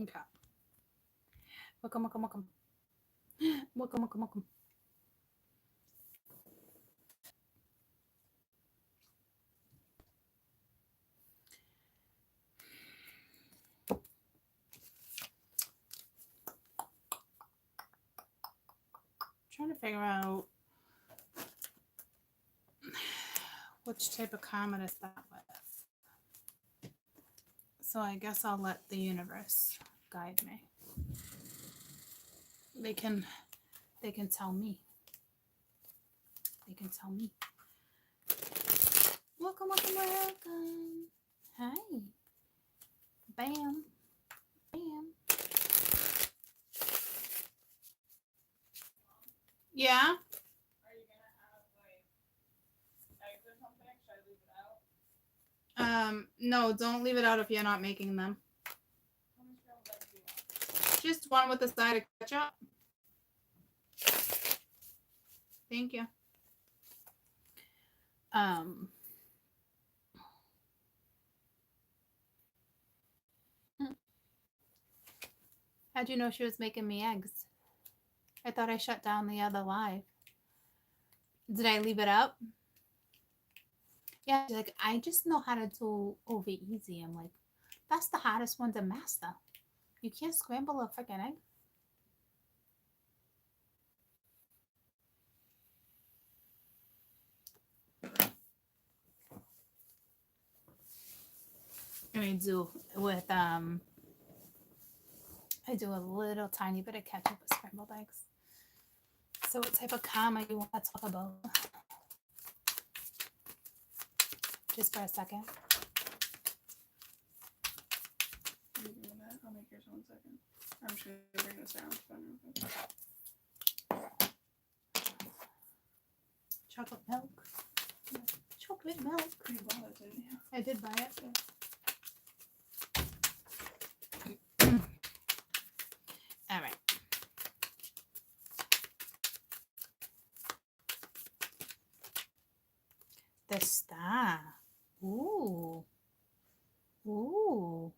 Okay. Welcome, welcome, welcome. Welcome, welcome, welcome. Trying to figure out which type of karma to start with. So I guess I'll let the universe guide me. They can tell me. They can tell me. Welcome, welcome, welcome. Hi. Bam. Bam. Yeah? Are you gonna have like eggs or something? Should I leave it out? No, don't leave it out if you're not making them. How much round eggs do you want? Just one with a side of ketchup. Thank you. How'd you know she was making me eggs? I thought I shut down the other live. Did I leave it up? Yeah, like I just know how to do over easy. I'm like, that's the hardest one to master. You can't scramble a freaking egg. I do with I do a little tiny bit of ketchup with scrambled eggs. So what type of karma you want to talk about? Just for a second. Are you doing that? I'll make yours 1 second. I'm just gonna bring this down. Chocolate milk. Chocolate milk. You bought it, didn't you? I did buy it. All right. The star. Ooh. Ooh.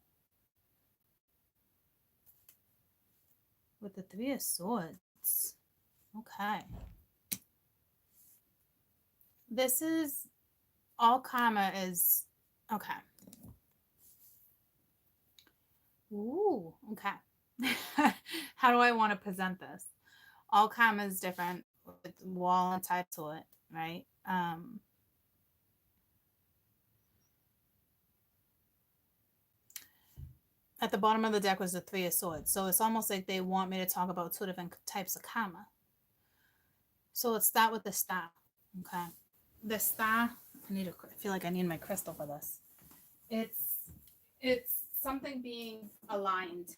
With the 3 of swords. Okay. This is all karma is okay. Ooh, okay. How do I want to present this? All karma is different with wall and type to it, right? At the bottom of the deck was the 3 of swords. So it's almost like they want me to talk about 2 different types of karma. So let's start with the star. Okay. The star, I feel like I need my crystal for this. It's something being aligned.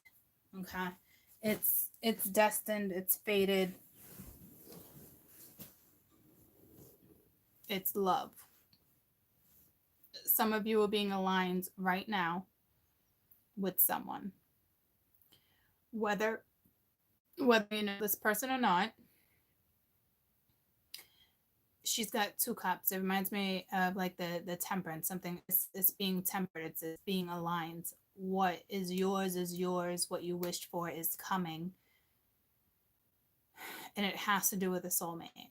Okay. It's destined, it's fated. It's love. Some of you are being aligned right now with someone. Whether you know this person or not, she's got 2 cups. It reminds me of like the temperance. Something it's being tempered. It's being aligned. What is yours is yours. What you wished for is coming. And it has to do with a soulmate.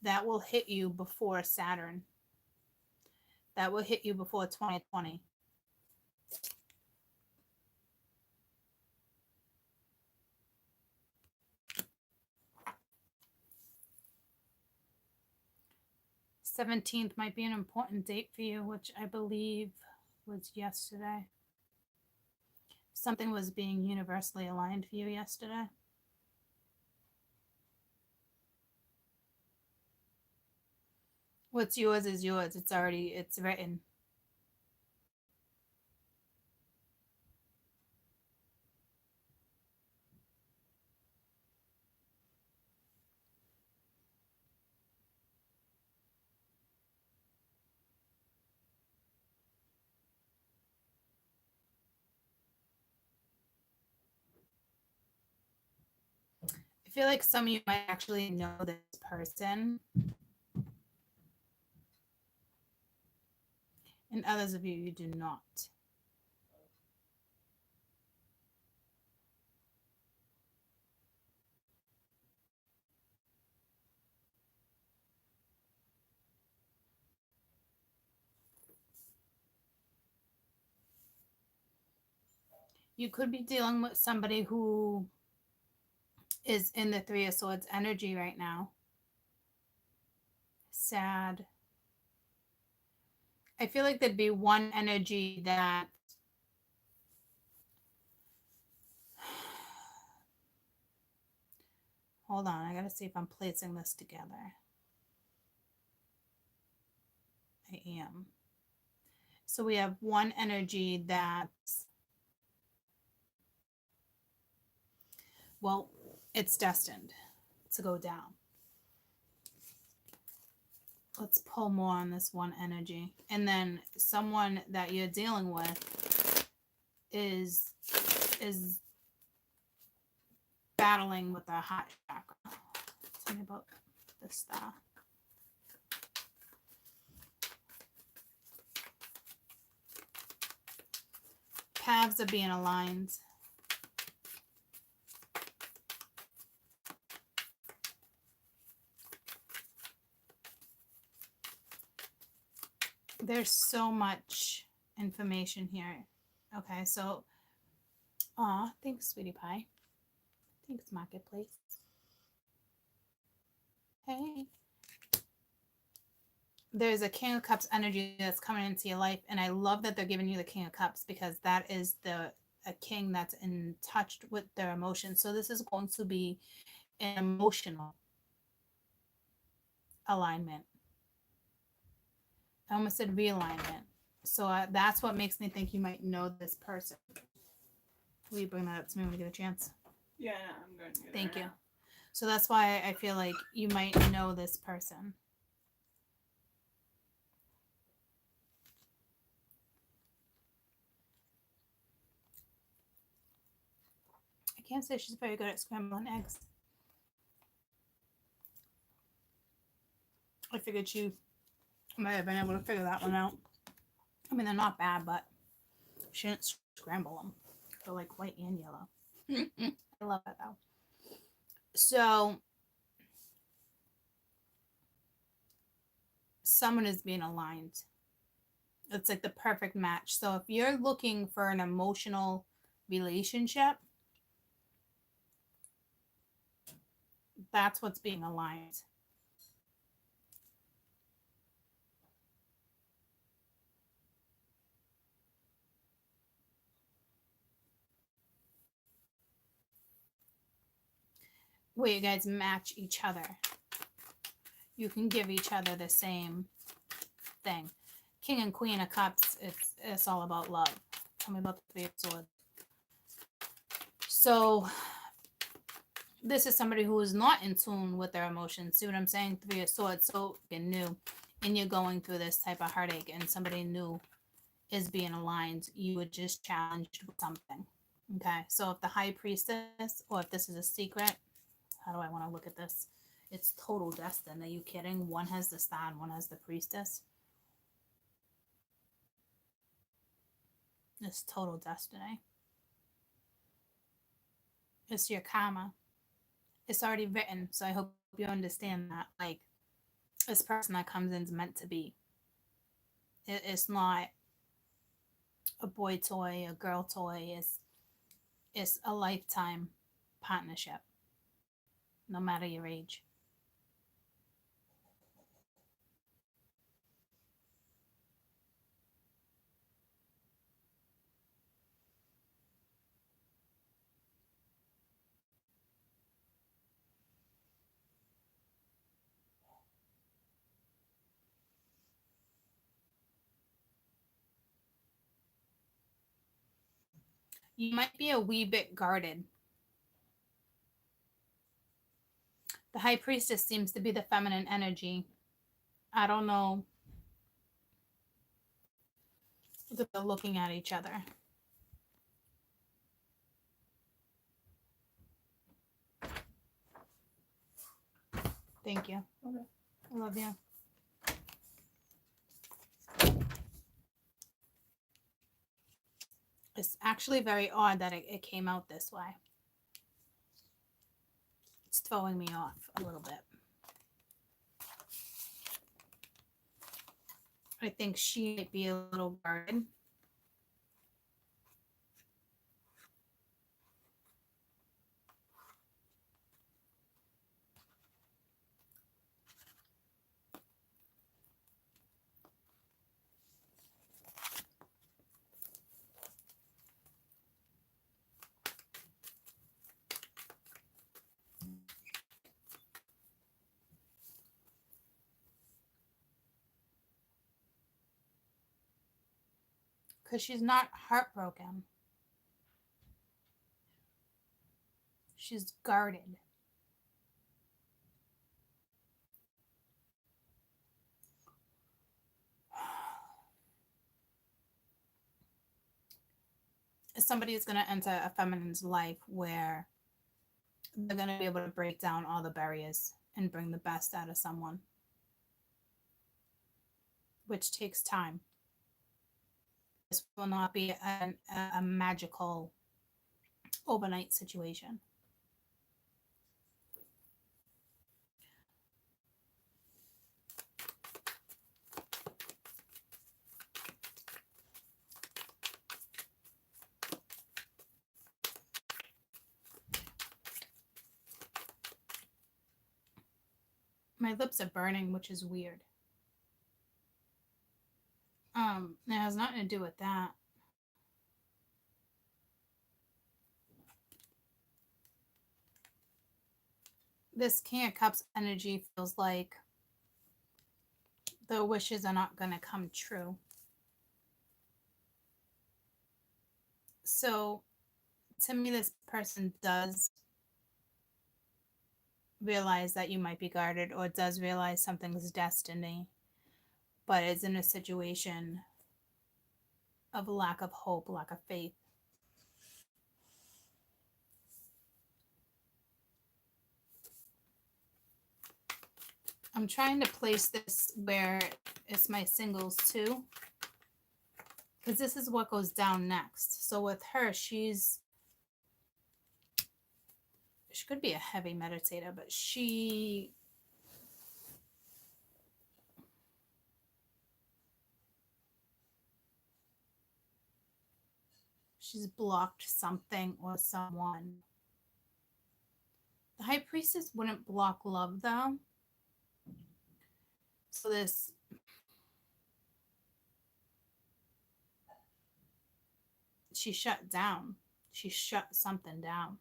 That will hit you before Saturn. That will hit you before 2020. '17th might be an important date for you, which I believe was yesterday. Something was being universally aligned for you yesterday. What's yours is yours. It's written. I feel like some of you might actually know this person. And others of you, you do not. You could be dealing with somebody who is in the Three of Swords energy right now. Sad. I feel like there'd be one energy that hold on, I gotta see if I'm placing this together. I am. So we have one energy that's, well, it's destined to go down. Let's pull more on this one energy. And then someone that you're dealing with is battling with a hot chakra. Tell me about this star. Paths are being aligned. There's so much information here. Okay, so, aw, thanks, sweetie pie. Thanks, Marketplace. Hey. There's a King of Cups energy that's coming into your life, and I love that they're giving you the King of Cups because that is a king that's in touch with their emotions. So this is going to be an emotional alignment. I almost said realignment. So that's what makes me think you might know this person. Will you bring that up to me when you get a chance? Yeah, I'm going to. Thank you. So that's why I feel like you might know this person. I can't say she's very good at scrambling eggs. I figured she might have been able to figure that one out. I mean, they're not bad, but she didn't scramble them. They're like white and yellow. I love that though. So someone is being aligned. It's like the perfect match. So if you're looking for an emotional relationship, that's what's being aligned. Where you guys match each other. You can give each other the same thing. King and Queen of Cups, it's all about love. Tell me about the Three of Swords. So this is somebody who is not in tune with their emotions. See what I'm saying? Three of Swords. So you're new and you're going through this type of heartache and somebody new is being aligned. You were just challenged with something. Okay. So if the High Priestess, or if this is a secret, how do I want to look at this? It's total destined. Are you kidding? One has the Star and one has the Priestess. It's total destiny. It's your karma. It's already written. So I hope you understand that. Like, this person that comes in is meant to be. It's not a boy toy, a girl toy. It's a lifetime partnership, no matter your age. You might be a wee bit guarded. The High Priestess seems to be the feminine energy. I don't know that they're looking at each other. Thank you. Okay. I love you. It's actually very odd that it came out this way. It's throwing me off a little bit. I think she might be a little guarded. Because she's not heartbroken. She's guarded. Somebody is going to enter a feminine's life where they're going to be able to break down all the barriers and bring the best out of someone, which takes time. This will not be a magical overnight situation. My lips are burning, which is weird. It has nothing to do with that. This King of Cups energy feels like the wishes are not going to come true. So, to me, this person does realize that you might be guarded, or does realize something's destiny, but is in a situation of lack of hope, lack of faith. I'm trying to place this where it's my singles too, because this is what goes down next. So with her, she could be a heavy meditator, but she's blocked something or someone. The High Priestess wouldn't block love though. So she shut down. She shut something down.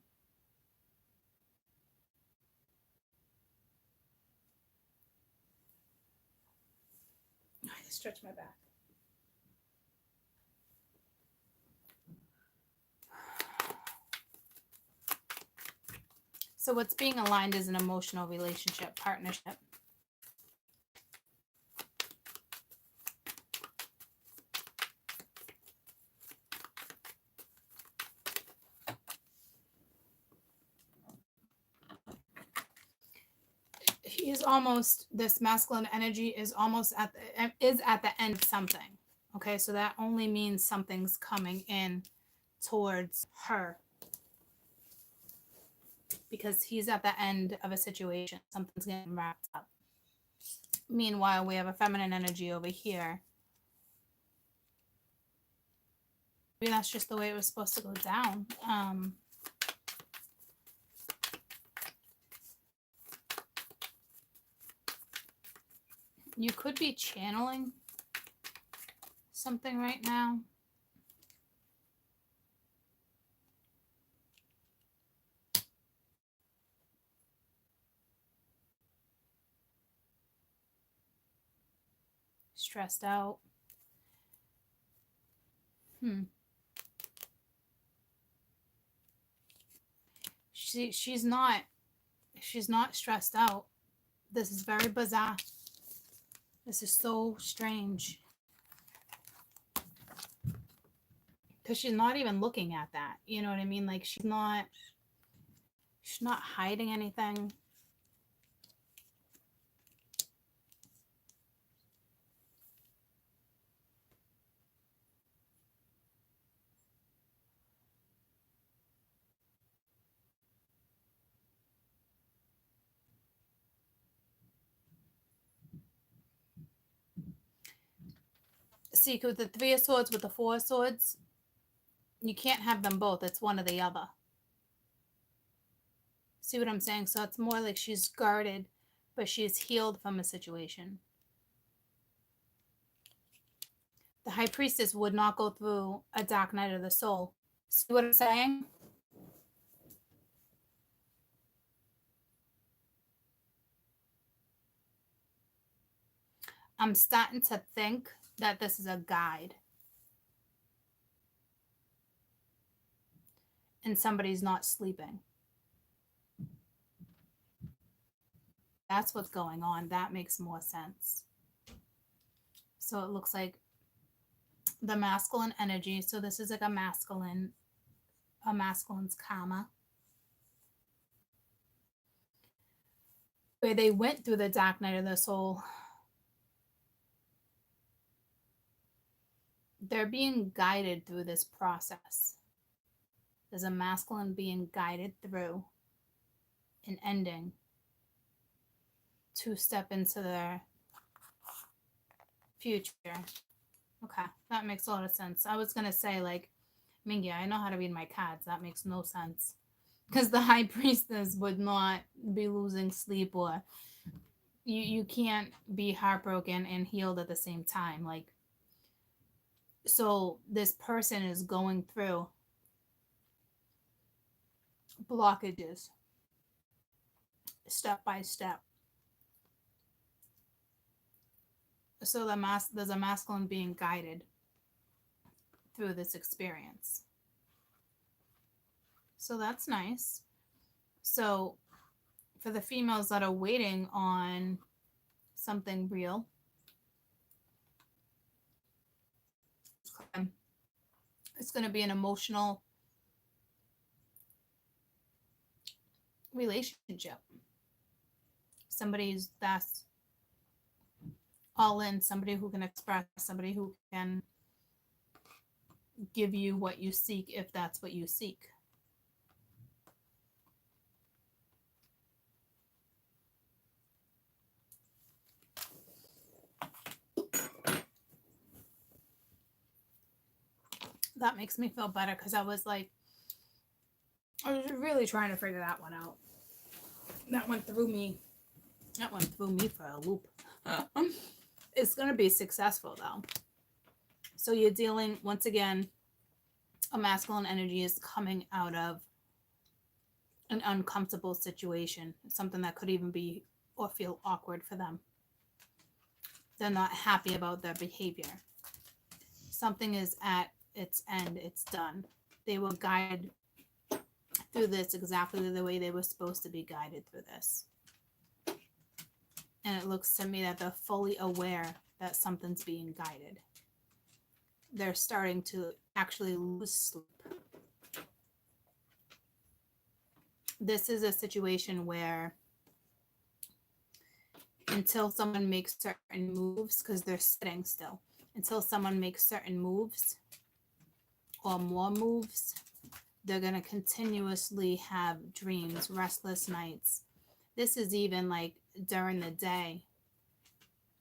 I just stretch my back. So what's being aligned is an emotional relationship, partnership. He is almost, this masculine energy is almost at the end of something. Okay, so that only means something's coming in towards her, because he's at the end of a situation. Something's getting wrapped up. Meanwhile, we have a feminine energy over here. Maybe that's just the way it was supposed to go down. You could be channeling something right now. Stressed out. She's not stressed out. This is very bizarre. This is so strange. Because she's not even looking at that. You know what I mean? Like she's not hiding anything. See, with the Three of Swords with the Four of Swords, you can't have them both. It's one or the other. See what I'm saying? So it's more like she's guarded, but she's healed from a situation. The High Priestess would not go through a dark night of the soul. See what I'm saying? I'm starting to think that this is a guide. And somebody's not sleeping. That's what's going on. That makes more sense. So it looks like the masculine energy. So this is like a masculine's karma. Where they went through the dark night of the soul. They're being guided through this process. There's a masculine being guided through an ending to step into their future. Okay, that makes a lot of sense. I was going to say, like, Mingy, I know how to read my cards. That makes no sense. Because the High Priestess would not be losing sleep, or you can't be heartbroken and healed at the same time. Like, so this person is going through blockages step by step. So there's a masculine being guided through this experience. So that's nice. So for the females that are waiting on something real, it's going to be an emotional relationship. Somebody's that's all in, somebody who can express, somebody who can give you what you seek if that's what you seek. That makes me feel better, because I was really trying to figure that one out. That went through me for a loop. It's going to be successful, though. So you're dealing, once again, a masculine energy is coming out of an uncomfortable situation, something that could even be or feel awkward for them. They're not happy about their behavior. Something is at its end. It's done. They were guided through this exactly the way they were supposed to be guided through this. And it looks to me that they're fully aware that something's being guided. They're starting to actually lose sleep. This is a situation where until someone makes certain moves, because they're sitting still, until someone makes certain moves or more moves, they're going to continuously have dreams, restless nights. This is even like during the day.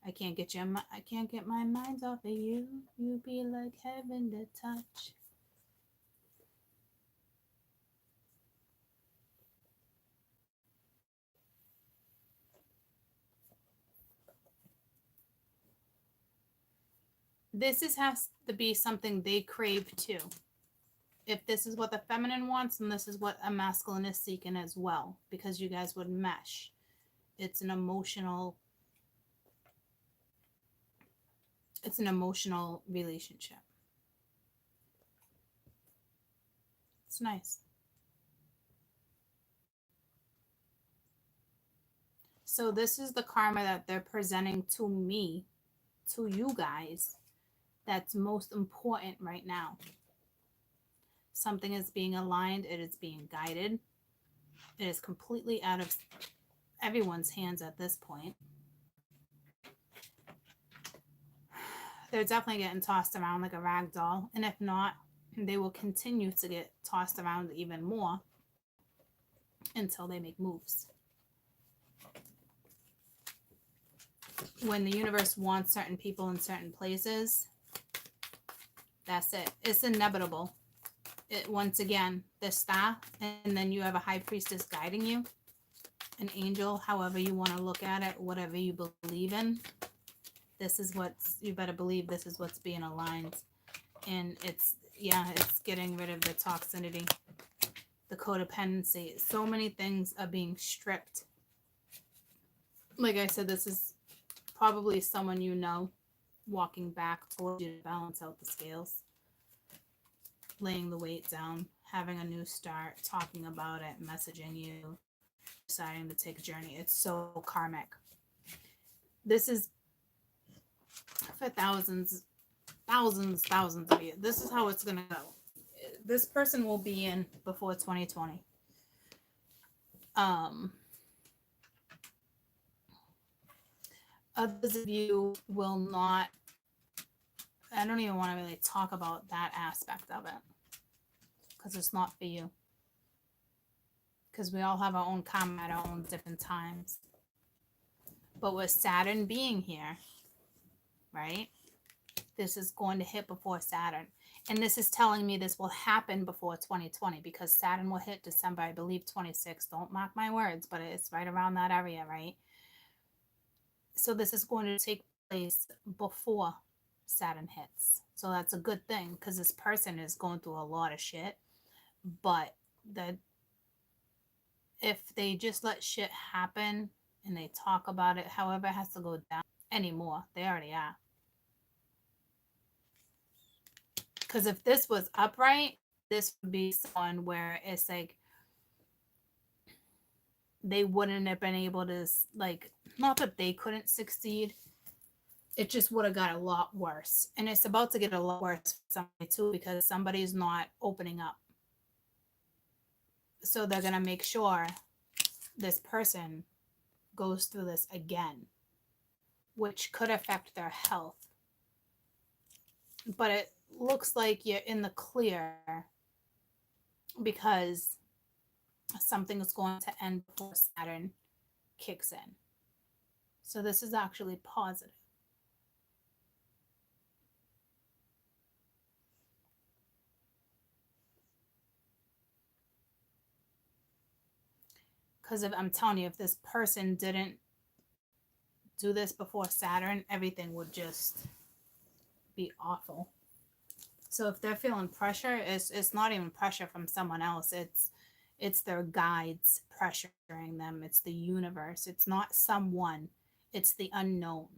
I can't get my mind off of you. You be like heaven to touch. Has to be something they crave too. If this is what the feminine wants, then this is what a masculine is seeking as well, because you guys would mesh. It's an emotional relationship. It's nice. So this is the karma that they're presenting to me, to you guys, that's most important right now. Something is being aligned. It is being guided. It is completely out of everyone's hands at this point. They're definitely getting tossed around like a rag doll. And if not, they will continue to get tossed around even more until they make moves. When the universe wants certain people in certain places, That's it. It's inevitable. Once again, the star, and then you have a high priestess guiding you, an angel, however you want to look at it, whatever you believe in. This is what's, you better believe this is what's being aligned. And it's, yeah, it's getting rid of the toxicity, the codependency. So many things are being stripped. Like I said, this is probably someone you know walking back towards you to balance out the scales, laying the weight down, having a new start, talking about it, messaging you, deciding to take a journey. It's so karmic. This is for thousands of you. This is how it's going to go. This person will be in before 2020. Others of you will not, I don't even want to really talk about that aspect of it because it's not for you. Because we all have our own karma at our own different times. But with Saturn being here, right? This is going to hit before Saturn. And this is telling me this will happen before 2020 because Saturn will hit December, I believe, 26. Don't mark my words, but it's right around that area, right? So this is going to take place before Saturn hits. So that's a good thing because this person is going through a lot of shit. But if they just let shit happen and they talk about it, however it has to go down anymore, they already are. Because if this was upright, this would be someone where it's like they wouldn't have been able to, like, not that they couldn't succeed, it just would have got a lot worse. And it's about to get a lot worse for somebody too because somebody's not opening up. So they're going to make sure this person goes through this again, which could affect their health. But it looks like you're in the clear because something is going to end before Saturn kicks in. So this is actually positive. Because I'm telling you, if this person didn't do this before Saturn, everything would just be awful. So if they're feeling pressure, it's not even pressure from someone else. It's their guides pressuring them. It's the universe. It's not someone. It's the unknown.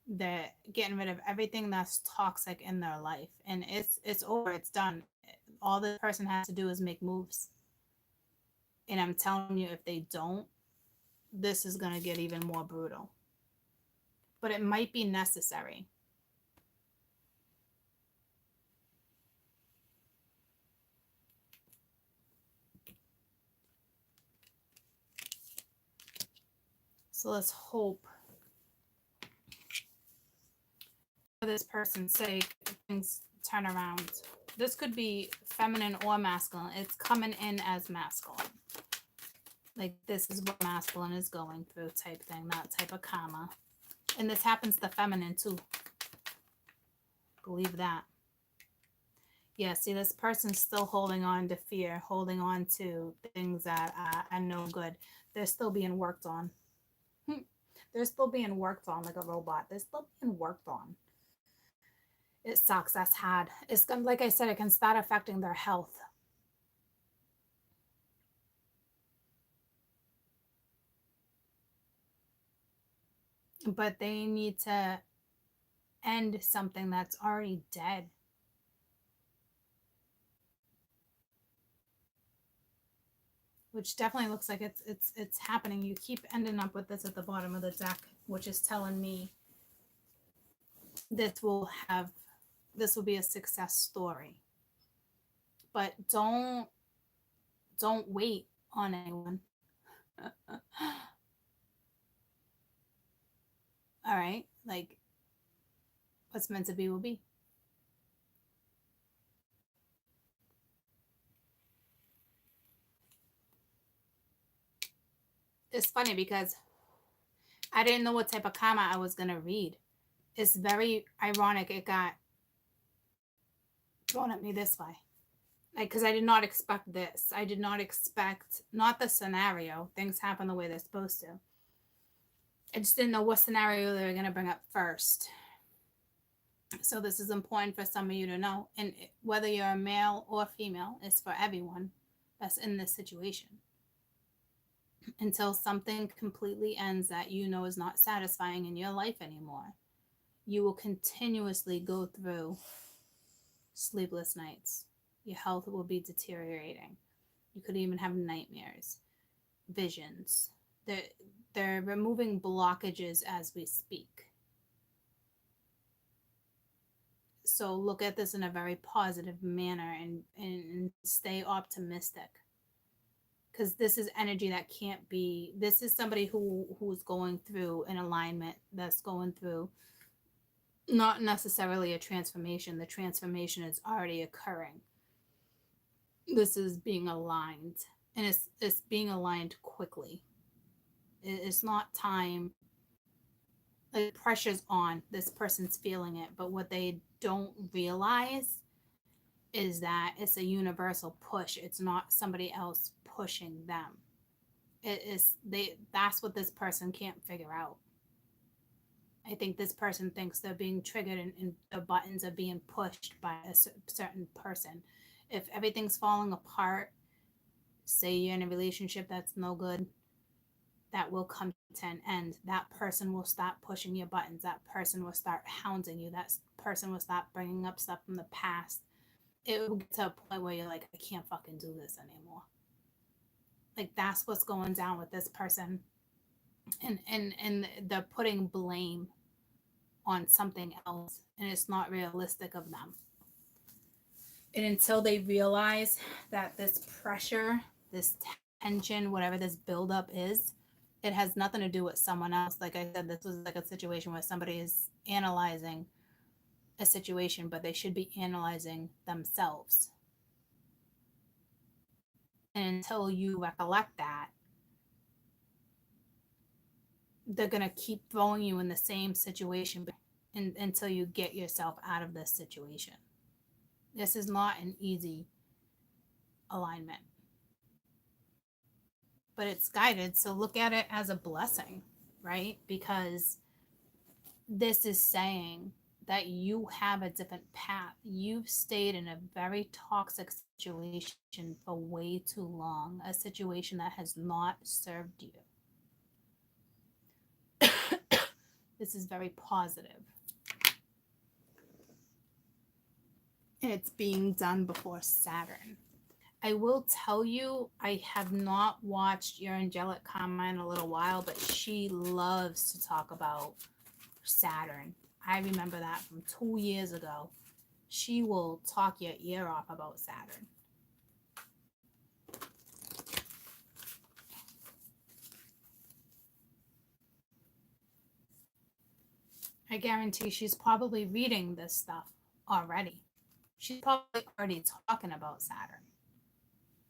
They're getting rid of everything that's toxic in their life. And it's over. It's done. All the person has to do is make moves. And I'm telling you, if they don't, this is going to get even more brutal. But it might be necessary. So let's hope for this person's sake, things turn around. This could be feminine or masculine. It's coming in as masculine. Like this is what masculine is going through type thing, that type of karma. And this happens to feminine too. Believe that. Yeah, see, this person's still holding on to fear, holding on to things that are no good. They're still being worked on. They're still being worked on like a robot. They're still being worked on. It sucks. That's hard. It's like I said, it can start affecting their health. But they need to end something that's already dead. Which definitely looks like it's happening. You keep ending up with this at the bottom of the deck, which is telling me this will be a success story. But don't wait on anyone. All right, like what's meant to be will be. It's funny because I didn't know what type of karma I was going to read. It's very ironic it got thrown at me this way. Like, because I did not expect this. I did not expect, not the scenario. Things happen the way they're supposed to. I just didn't know what scenario they were going to bring up first. So this is important for some of you to know. And whether you're a male or female, it's for everyone that's in this situation. Until something completely ends that you know is not satisfying in your life anymore, you will continuously go through sleepless nights. Your health will be deteriorating. You could even have nightmares, visions. They're removing blockages as we speak. So look at this in a very positive manner and stay optimistic. Because this is energy that can't be, this is somebody who's going through an alignment, that's going through not necessarily a transformation. The transformation is already occurring. This is being aligned, and it's being aligned quickly. It's not time. The pressure's on. This person's feeling it, but what they don't realize is that it's a universal push. It's not somebody else pushing them. That's what this person can't figure out. I think this person thinks they're being triggered and the buttons are being pushed by a certain person. If everything's falling apart, say you're in a relationship that's no good, that will come to an end. That person will stop pushing your buttons. That person will start hounding you. That person will stop bringing up stuff from the past. It will get to a point where you're like, I can't fucking do this anymore. Like, that's what's going down with this person. And they're putting blame on something else, and it's not realistic of them. And until they realize that this pressure, this tension, whatever this buildup is, it has nothing to do with someone else. Like I said, this was like a situation where somebody is analyzing a situation, but they should be analyzing themselves. And until you recollect that, they're going to keep throwing you in the same situation until you get yourself out of this situation. This is not an easy alignment, but it's guided. So look at it as a blessing, right? Because this is saying that you have a different path. You've stayed in a very toxic situation for way too long, a situation that has not served you. This is very positive. And it's being done before Saturn. I will tell you, I have not watched your angelic karma in a little while, but she loves to talk about Saturn. I remember that from 2 years ago. She will talk your ear off about Saturn. I guarantee she's probably reading this stuff already. She's probably already talking about Saturn.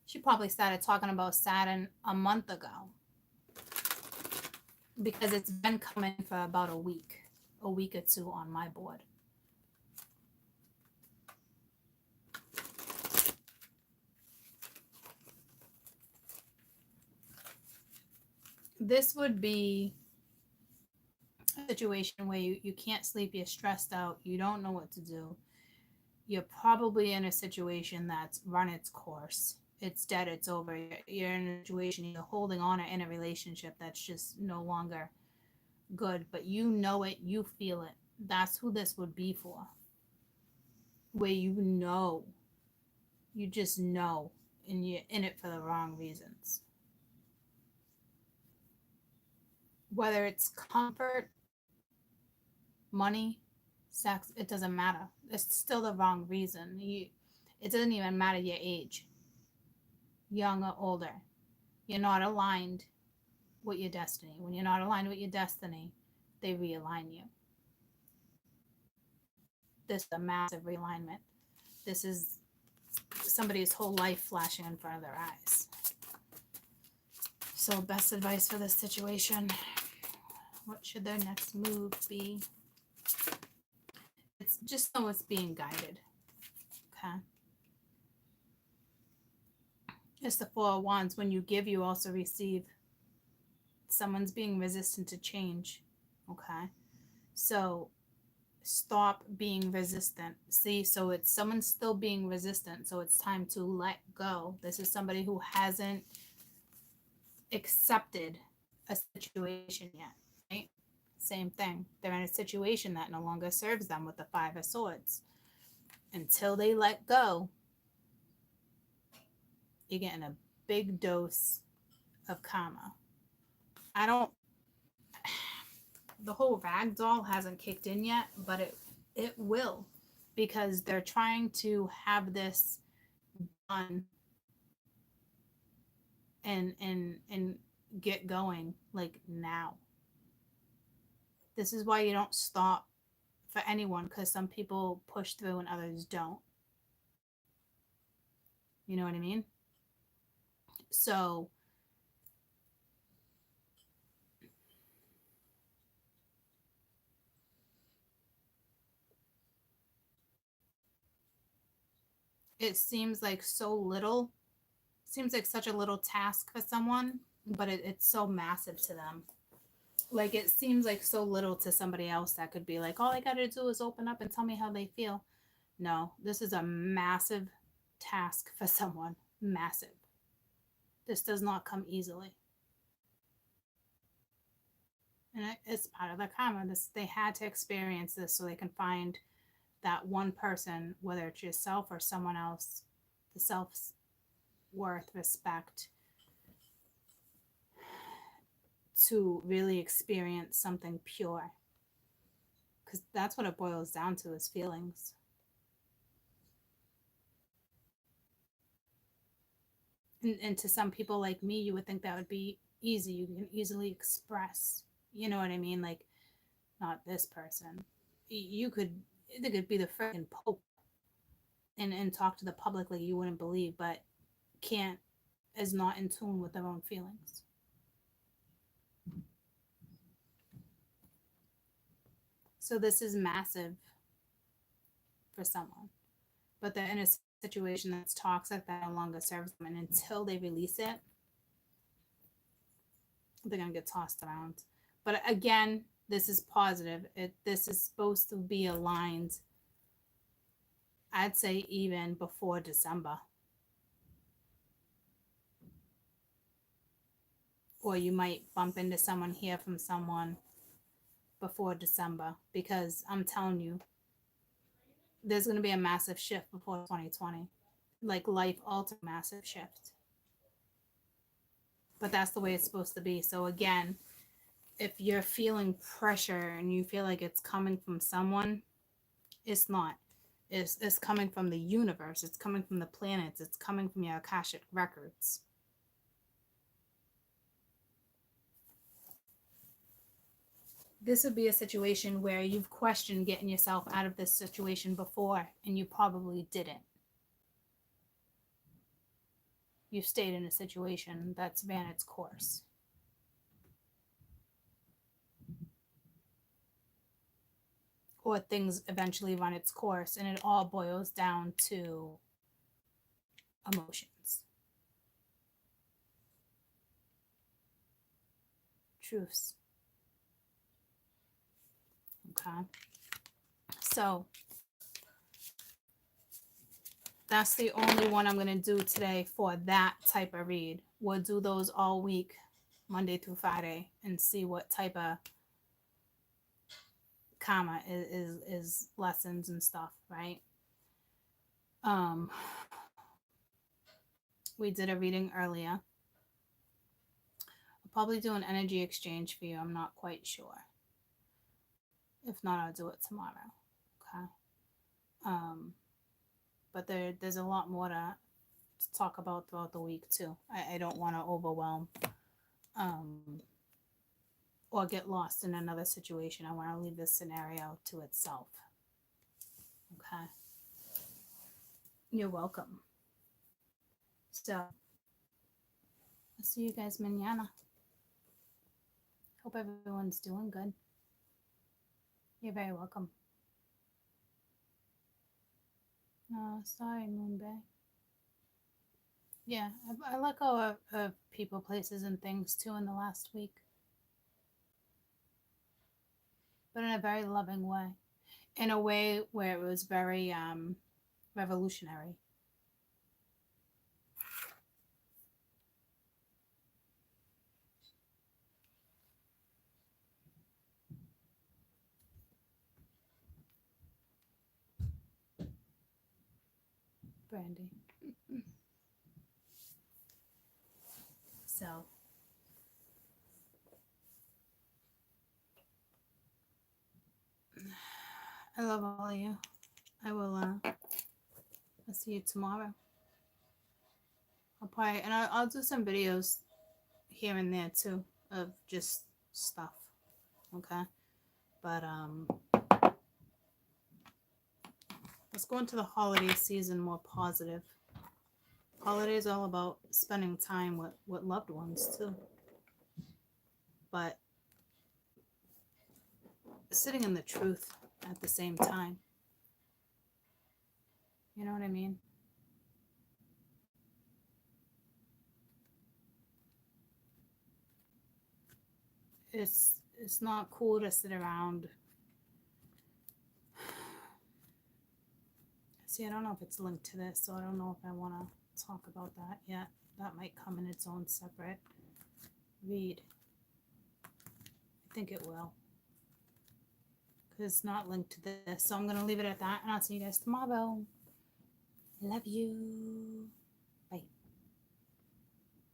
She probably started talking about Saturn a month ago, because it's been coming for about a week or two on my board. This would be a situation where you can't sleep, you're stressed out, you don't know what to do. You're probably in a situation that's run its course. It's dead, it's over. You're in a situation, you're holding on in a relationship that's just no longer good, but you know it, you feel it. That's who this would be for. Where you just know, and you're in it for the wrong reasons. Whether it's comfort, money, sex, it doesn't matter. It's still the wrong reason. It doesn't even matter your age, young or older. You're not aligned with your destiny. When you're not aligned with your destiny, they realign you. This is a massive realignment. This is somebody's whole life flashing in front of their eyes. So best advice for this situation. What should their next move be? just know it's being guided. Okay. It's the Four of Wands. When you give, you also receive. Someone's being resistant to change. Okay. So stop being resistant. See, so it's someone's still being resistant. So it's time to let go. This is somebody who hasn't accepted a situation yet, right? Same thing. They're in a situation that no longer serves them with the Five of Swords. Until they let go, you're getting a big dose of karma. I don't, the whole ragdoll hasn't kicked in yet, but it will, because they're trying to have this done and get going like now. This is why you don't stop for anyone, because some people push through and others don't. You know what I mean? So it seems like such a little task for someone, but it's so massive to them. Like, it seems like so little to somebody else that could be like, all I gotta do is open up and tell me how they feel. No, this is a massive task for someone. Massive. This does not come easily. And it's part of their karma. They had to experience this so they can find that one person, whether it's yourself or someone else, the self-worth, respect, to really experience something pure. Because that's what it boils down to, is feelings. And to some people like me, you would think that would be easy. You can easily express, you know what I mean? Like, not this person. They could be the freaking Pope and talk to the public like you wouldn't believe, but is not in tune with their own feelings. So this is massive for someone, but they're in a situation that's toxic that no longer serves them, and until they release it, they're gonna get tossed around. But again, this is positive. This is supposed to be aligned, I'd say, even before December. Or you might bump into someone, hear from someone before December, because I'm telling you, there's going to be a massive shift before 2020. Like, life altering massive shift. But that's the way it's supposed to be. So again, if you're feeling pressure and you feel like it's coming from someone, it's not. It's coming from the universe. It's coming from the planets. It's coming from your Akashic records. This would be a situation where you've questioned getting yourself out of this situation before, and you probably didn't. You stayed in a situation that's ran its course. Or things eventually run its course, and it all boils down to emotions. Truths. Okay. So that's the only one I'm going to do today for that type of read. We'll do those all week, Monday through Friday, and see what type of karma is lessons and stuff, right? We did a reading earlier. I'll probably do an energy exchange for you. I'm not quite sure. If not, I'll do it tomorrow. Okay. But there's a lot more to talk about throughout the week too. I don't want to overwhelm or get lost in another situation. I want to leave this scenario to itself. Okay. You're welcome. So, I'll see you guys mañana. Hope everyone's doing good. You're very welcome. Oh, sorry, Moonbay. Yeah, I let go of people, places, and things too in the last week, but in a very loving way, in a way where it was very revolutionary. Brandy. So I love all of you. I will I'll see you tomorrow. I'll probably and I'll do some videos here and there too of just stuff. Okay. But let's go into the holiday season more positive. Holidays all about spending time with loved ones too. But sitting in the truth at the same time. You know what I mean? It's not cool to sit around. See, I don't know if it's linked to this, so I don't know if I want to talk about that yet. That might come in its own separate read. I think it will. Because it's not linked to this. So I'm going to leave it at that, and I'll see you guys tomorrow. Love you.